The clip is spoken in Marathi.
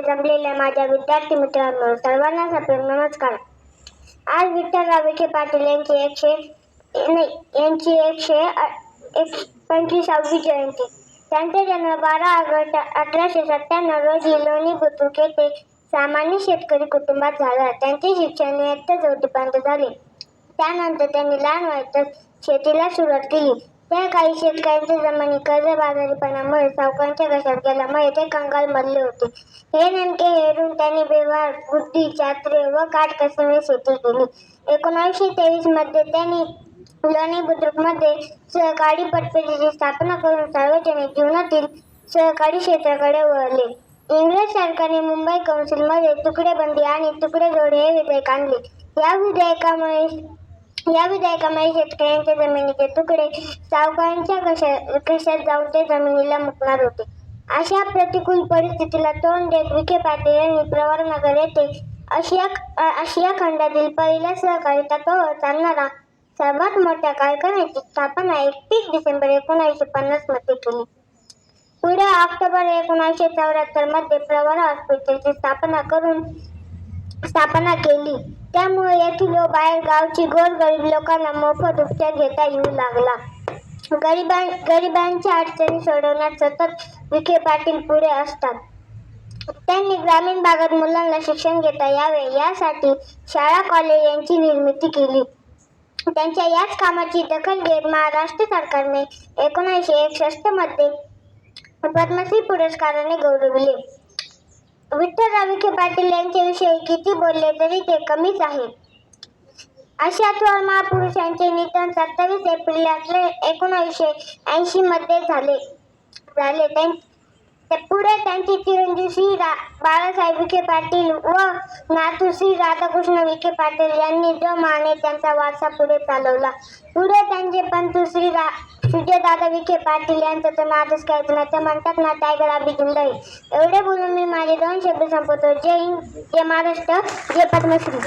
जमलेल्या माझ्या विद्यार्थी मित्रांनो, सर्वांना सप्रेम नमस्कार. आज विठ्ठलराव विखे पाटील यांची 125वी जयंती. त्यांचा जन्म 12 ऑगस्ट 1897 रोजी लोणी बुद्रुक येथे सामान्य शेतकरी कुटुंबात झाला. त्यांचे शिक्षण इयत्ता 4थी पर्यंत झाले. त्यानंतर त्यांनी लहान वयातच शेतीला सुरुवात केली. त्या काळी शेतकऱ्यांच्या जमिनी कर्जबाजारीपणामुळे सावकारांच्या घशात गेल्यामुळे ते कंगाल बनले होते. हे नेमके हेरून त्यांनी व्यवहार, बुद्धी, चातुर्य व काटकसरीने शेती केली. 1923 मध्ये त्यांनी लोणी बुद्रुकमध्ये सहकारी पतपेढीची स्थापना करून सार्वजनिक जीवनातील सहकारी क्षेत्राकडे वळले. इंग्रज सरकारने मुंबई कौन्सिलमध्ये तुकडेबंदी आणि तुकडेजोड हे विधेयक आणले. या विधेयकामुळे शेतकऱ्यांच्या जमिनीचे तुकडे सावकारांच्या खिशात जाऊन ते जमिनीला मुकणार होते. अशा प्रतिकूल परिस्थितीला तोंड देत विखे पाटील यांनी प्रवरानगर येथे आशिया खंडातील पहिल्या सहकारी तत्त्वावर चालणाऱ्या सर्वात मोठ्या कारखान्याची स्थापना 31 डिसेंबर 1950 मध्ये केली. पुढे ऑक्टोबर 1974 मध्ये प्रवरा हॉस्पिटलची स्थापना केली. त्यामुळे येथील व बाहेर गावची गोरगरीब लोकांना मोफत उपचार घेता येऊ लागला. गरिबांच्या अडचणी सोडवण्यात सतत विखे पाटील पुढे असतात. त्यांनी ग्रामीण भागात मुलांना शिक्षण घेता यावे यासाठी शाळा कॉलेज यांची निर्मिती केली. त्यांच्या याच कामाची दखल घेत महाराष्ट्र सरकारने 1961 मध्ये पद्मश्री पुरस्काराने गौरविले. विठ्ठलराव विखे पाटील यांच्याविषयी किती बोलले तरी ते कमीच आहे. अशा थोर महापुरुषांचे निधन 27 एप्रिल 1980 मध्ये झाले. पुढे त्यांचे चिरंजीव श्री बाळासाहेब विखे पाटील व नातू श्री राधाकृष्ण विखे पाटील यांनी जोमाने त्यांचा वारसा पुढे चालवला. पुढे त्यांचे पंतू श्री सुजयदादा विखे पाटील यांचा तर नादच करायचा नाही. तर म्हणतात ना, टायगर अभी जिंदा है. एवढे बोलून मी माझे 2 शब्द संपवतो. जय हिंद, जय महाराष्ट्र, जय पद्मश्री.